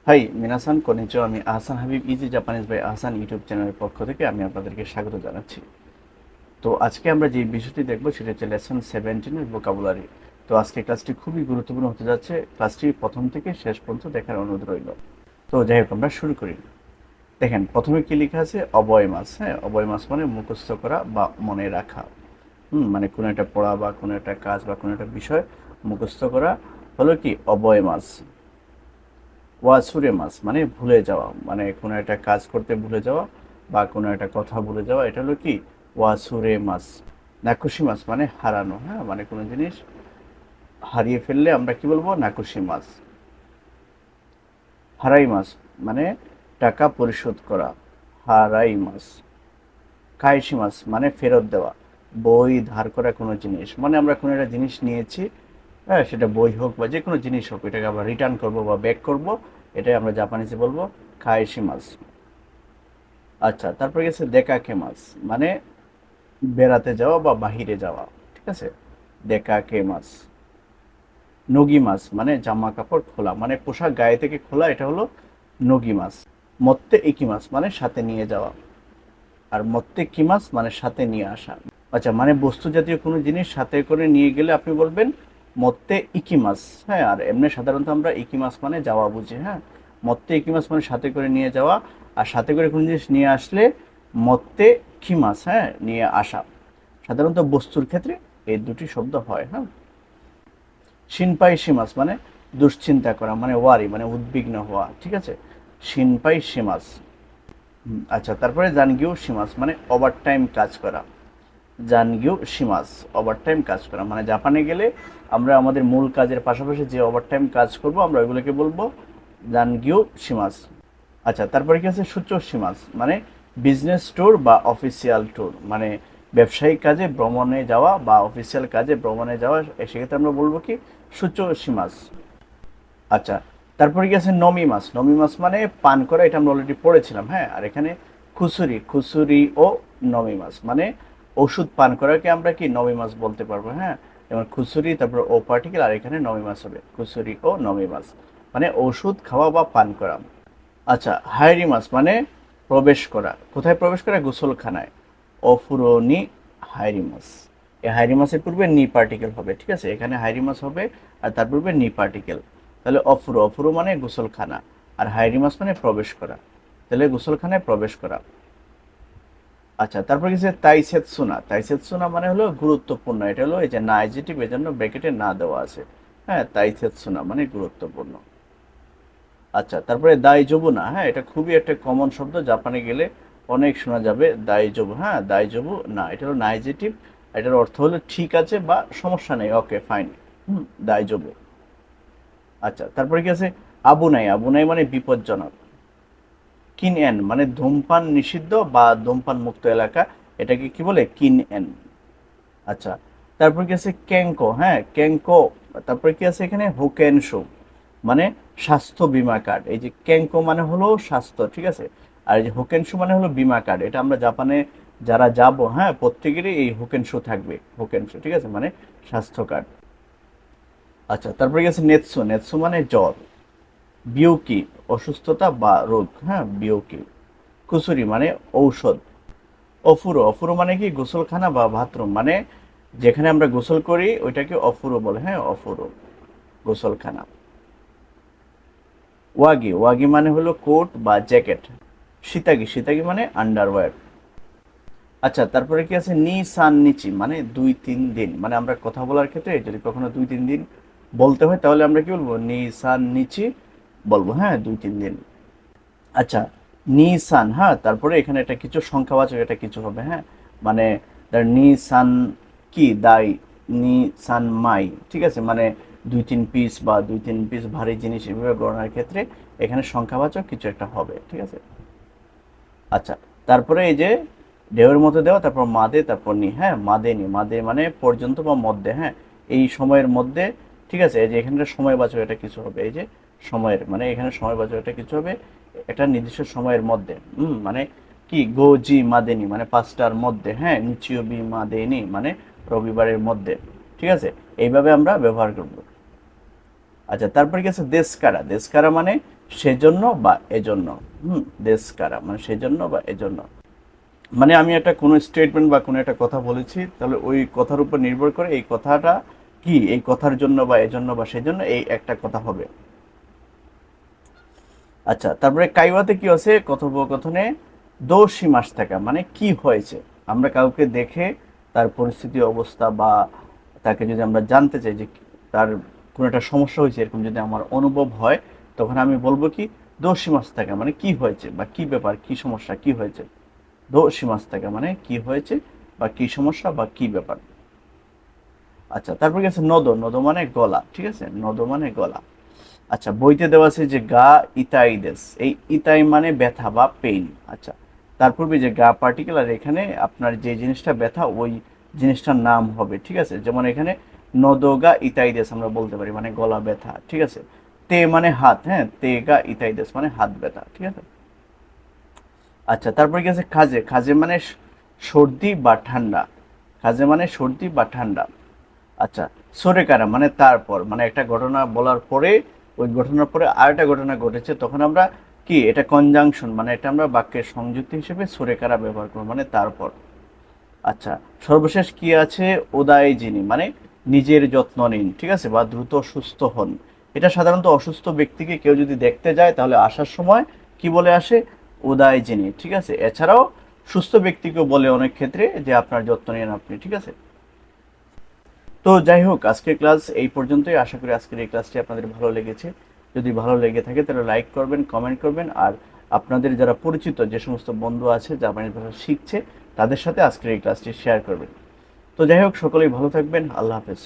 High মিনাসান কনিচো, আমি Ahsan Habib easy Japanese by Ahsan YouTube চ্যানেলের পক্ষ থেকে আমি আপনাদেরকে স্বাগত জানাচ্ছি। তো আজকে আমরা যে বিষয়টি দেখব সেটা হচ্ছে লেসন 17 ভোকাবুলারি। তো আজকে ক্লাসটি খুবই গুরুত্বপূর্ণ হতে যাচ্ছে। ক্লাসটি প্রথম থেকে শেষ পর্যন্ত দেখার অনুরোধ রইল। তো যাই হোক, আমরা শুরু করি। দেখেন প্রথমে কি লেখা আছে, অবয় মাস। হ্যাঁ, অবয় মাস মানে মুখস্থ করা বা মনে রাখা। মানে কোনো একটা পড়া বা কোনো একটা কাজ বা কোনো একটা বিষয় মুখস্থ করা হলো কি অবয় মাস। ওয়াসুরে মাস মানে ভুলে যাওয়া, মানে কোনো একটা কাজ করতে ভুলে যাওয়া বা কোনো একটা কথা ভুলে যাওয়া, এটা হলো কি ওয়াসুরে মাস। নাকুশি মাস মানে হারানো। হ্যাঁ, মানে কোনো জিনিস হারিয়ে ফেললে আমরা কি বলবো, নাকুশি মাস। হারাই মাস মানে টাকা পরিশোধ করা, হারাই মাস। কাইশি মাস মানে ফেরত দেওয়া, বই ধার করা কোনো জিনিস, মানে আমরা কোনো একটা জিনিস নিয়েছি, হ্যাঁ, সেটা বই হোক বা যে কোনো জিনিস হোক, এটাকে আমরা রিটার্ন করব বা ব্যাক করব, এটাই আমরা জাপানিজে বলবো কাইশি মাস। আচ্ছা, তারপরে গেছে দেকাকে মাস মানে বেড়াতে যাওয়া বা বাহিরে যাওয়া, ঠিক আছে, দেকাকে মাস। নগি মাস মানে জামা কাপড় খোলা, মানে পোশাক গায়ে থেকে খোলা, এটা হলো নগি মাস। মত্তে ইকি মাস মানে সাথে নিয়ে যাওয়া, আর মত্তে কি মাস মানে সাথে নিয়ে আসা। আচ্ছা, মানে বস্তু জাতীয় কোনো জিনিস সাথে করে নিয়ে গেলে আপনি বলবেন মত্তে ইকি মাস। হ্যাঁ, আর এমনি সাধারণত আমরা ইকি মাস মানে যাওয়া বুঝি। হ্যাঁ, মত্তে ইকি মাস মানে সাথে করে নিয়ে যাওয়া, আর সাথে করে কোনো জিনিস নিয়ে আসলে মত্তে কি মাস, হ্যাঁ, নিয়ে আসা। সাধারণত বস্তুর ক্ষেত্রে এই দুটি শব্দ হয়। হ্যাঁ, শিনপাই শিমাস মানে দুশ্চিন্তা করা, মানে ওয়ারি মানে উদ্বিগ্ন হওয়া, ঠিক আছে, শিনপাই শিমাস। আচ্ছা, তারপরে জানগিও শিমাস মানে ওভারটাইম কাজ করা। জানগিও শিমাস ওভারটাইম কাজ করা, মানে জাপানে গেলে আমরা আমাদের মূল কাজের পাশাপাশি যে ওভারটাইম কাজ করব আমরা ওইগুলোকে বলবো জানগিও শিমাস। আচ্ছা, তারপরে কি আছে সূচো শিমাস মানে বিজনেস ট্যুর বা অফিসিয়াল ট্যুর, মানে ব্যবসায়িক কাজে ভ্রমণে যাওয়া বা অফিসিয়াল কাজে ভ্রমণে যাওয়া, সেক্ষেত্রে আমরা বলবো কি সূচো শিমাস। আচ্ছা, তারপরে কি আছে নমি মাস। নমি মাস মানে পান করা, এটা আমরা অলরেডি পড়েছিলাম। হ্যাঁ, আর এখানে খুসুরি, খুসুরি ও নমি মাস মানে ওষুধ পান করাকে আমরা কি নমি মাস বলতে পারবো। হ্যাঁ, যেমন খুসুরি তারপর ও পার্টিকেল, আর এখানে নমি মাস হবে খুসুরি ও নমি মাস মানে ওষুধ খাওয়া বা পান করা। আচ্ছা, হাইরি মাস মানে প্রবেশ করা। কোথায় প্রবেশ করা? গোসলখানায়। অফুরনি হাইরি মাস। এই হাইরি মাসের পূর্বে নি পার্টিকেল হবে, ঠিক আছে, এখানে হাইরি মাস হবে আর তার পূর্বে নি পার্টিকেল। তাহলে অফুরো, অফুরো মানে গোসলখানা, আর হাইরি মাস মানে প্রবেশ করা, তাহলে গোসলখানায় প্রবেশ করা। আচ্ছা, তারপর কিছু তাইসেতসুনা। তাইসেতসুনা মানে হলো গুরুত্বপূর্ণ, এটা হলো এই যে না এজেটিভ, এজন্য ব্র্যাকেটে না দেওয়া আছে। হ্যাঁ, তাইসেতসুনা মানে গুরুত্বপূর্ণ। আচ্ছা, তারপরে দাইজবু না। হ্যাঁ, এটা খুবই একটা কমন শব্দ, জাপানে গেলে অনেক শোনা যাবে দাইজবু। হ্যাঁ, দাইজবু না, এটা হলো নাইজেটিভ, এটার অর্থ হলো ঠিক আছে বা সমস্যা নেই, ওকে ফাইন। দাইজবু। আচ্ছা, তারপরে কি আছে আবু নাই। আবু নাই মানে বিপজ্জনক। কিন এন মানে ধূমপান নিষিদ্ধ বা ধূমপান মুক্ত এলাকা, এটাকে কি বলে কিন এন। আচ্ছা, তারপর কি আছে ক্যাঙ্কো। হ্যাঁ, ক্যাঙ্কো। তারপরে কি আছে এখানে হোকেনশো মানে স্বাস্থ্য বীমা কার্ড। এই যে ক্যাঙ্কো মানে হলো স্বাস্থ্য, ঠিক আছে, আর এই যে হোকেনশো মানে হলো বীমা কার্ড। এটা আমরা জাপানে যারা যাব, হ্যাঁ, প্রত্যেকেরই এই হোকেনশো থাকবে, হোকেনশো, ঠিক আছে, মানে স্বাস্থ্য কার্ড। আচ্ছা, তারপরে কি আছে নেতসু। নেতসু মানে জ্বর। বিউকি অসুস্থতা বা রোগ। হ্যাঁ, বিউকি। কুসুরি মানে ঔষধ। অফুরো। অফুরো মানে কি গোসলখানা বা বাথরুম, মানে যেখানে আমরা গোসল করি ওইটাকে অফুরো বলে। হ্যাঁ, অফুরো গোসলখানা। ওয়াগি। ওয়াগি মানে হলো কোট বা জ্যাকেট। সিতাগি। সিতাগি মানে আন্ডারওয়্যার। আচ্ছা, তারপরে কি আছে নি সান নিচি মানে 2-3 দিন, মানে আমরা কথা বলার ক্ষেত্রে যদি কখনো 2-3 দিন বলতে হয় তাহলে আমরা কি বলবো, নি সান নিচি বলবো। হ্যাঁ, 2-3 দিন। আচ্ছা, নিসান। হ্যাঁ, তারপরে এখানে এটা কিছু সংখ্যাবাচক, এটা কিছু হবে। হ্যাঁ, মানে নিসান কি দাই, নিসান মাই, ঠিক আছে, মানে 2-3 পিস বা 2-3 পিস ভারী জিনিস এভাবে গণনার ক্ষেত্রে এখানে সংখ্যাবাচক কিছু একটা হবে, ঠিক আছে। আচ্ছা, তারপরে এই যে ঢেউয়ের মধ্যে দেওয়া, তারপর মাদে, তারপর নি। হ্যাঁ, মাদে নি, মাদে মানে পর্যন্ত বা মধ্যে। হ্যাঁ, এই সময়ের মধ্যে, ঠিক আছে, এই যে এখানকার সময়বাচক এটা কিছু হবে, এই যে সময়ের, মানে এখানে সময়বাচক এটা কিছু হবে, একটা নির্দিষ্ট সময়ের মধ্যে। মানে কি গোজি মাদেনি মানে 5টার মধ্যে। হ্যাঁ, নিচিও বি মাদেনি মানে রবিবারের মধ্যে, ঠিক আছে, এইভাবে আমরা ব্যবহার করব। আচ্ছা, তারপরে কি আছে দেশকারা। দেশকারা মানে সেজন্য বা এজন্য। দেশ কারা মানে সেজন্য বা এজন্য। মানে আমি একটা কোনো স্টেটমেন্ট বা কোনো একটা কথা বলেছি, তাহলে ওই কথার উপর নির্ভর করে এই কথাটা কি, এই কথার জন্য বা এজন্য বা সেজন্য এই একটা কথা হবে। আচ্ছা, তারপরে কাইওয়াতে কি আছে, কথোপকথনে দোষী মাস থাকা মানে কি হয়েছে। আমরা কাউকে দেখে তার পরিস্থিতি অবস্থা বা তাকে যদি আমরা জানতে চাই যে তার কোনো একটা সমস্যা হয়েছে, এরকম যদি আমার অনুভব হয়, তখন আমি বলবো কি দোষী মাস থাকা মানে কি হয়েছে বা কি ব্যাপার, কি সমস্যা, কি হয়েছে। দোষী মাস থাকা মানে কি হয়েছে বা কি সমস্যা বা কি ব্যাপার। আচ্ছা, তারপর গেছে নদ, নদ মানে গলা, ঠিক আছে, নদ মানে গলা। আচ্ছা, বইতে দেওয়া আছে যে গা ইতাইদেস, এই ইতাই মানে ব্যথা বা পেইন। আচ্ছা, তারপর যে গা পার্টিকুলার, এখানে আপনার যে জিনিসটা ব্যথা ওই জিনিসটার নাম হবে, ঠিক আছে। যেমন এখানে নদগা ইতাইদেস আমরা বলতে পারি মানে গলা ব্যথা, ঠিক আছে। তে মানে হাত, হ্যাঁ, তে গা ইতাইদেস মানে হাত ব্যথা, ঠিক আছে। আচ্ছা, তারপরে গেছে খাজে, খাজে মানে সর্দি বা ঠান্ডা, খাজে মানে সর্দি বা ঠান্ডা। আচ্ছা, সরে কারা মানে তারপর, মানে একটা ঘটনা বলার পরে ওই ঘটনার পরে আরেকটা ঘটনা ঘটেছে, তখন আমরা কি এটা কনজাংশন মানে এটা আমরা বাক্যের সংযুক্তি হিসেবে সরে কারা ব্যবহার করব মানে তারপর। আচ্ছা, সর্বশেষ কি আছে, ওদায় যিনি মানে নিজের যত্ন নিন, ঠিক আছে, বা দ্রুত সুস্থ হন। এটা সাধারণত অসুস্থ ব্যক্তিকে কেউ যদি দেখতে যায় তাহলে আসার সময় কি বলে আসে, ওদায় যিনি, ঠিক আছে। এছাড়াও সুস্থ ব্যক্তিকেও বলে অনেক ক্ষেত্রে যে আপনার যত্ন নিন আপনি, ঠিক আছে। তো যাই হোক, আজকের ক্লাস এই পর্যন্তই। আশা করি আজকের এই ক্লাসটি আপনাদের ভালো লেগেছে। যদি ভালো লেগে থাকে তাহলে লাইক করবেন, কমেন্ট করবেন, আর আপনাদের যারা পরিচিত যে সমস্ত বন্ধু আছে জাপানি ভাষা শিখছে তাদের সাথে আজকের এই ক্লাসটি শেয়ার করবেন। তো যাই হোক, সকলেই ভালো থাকবেন। আল্লাহ হাফেজ।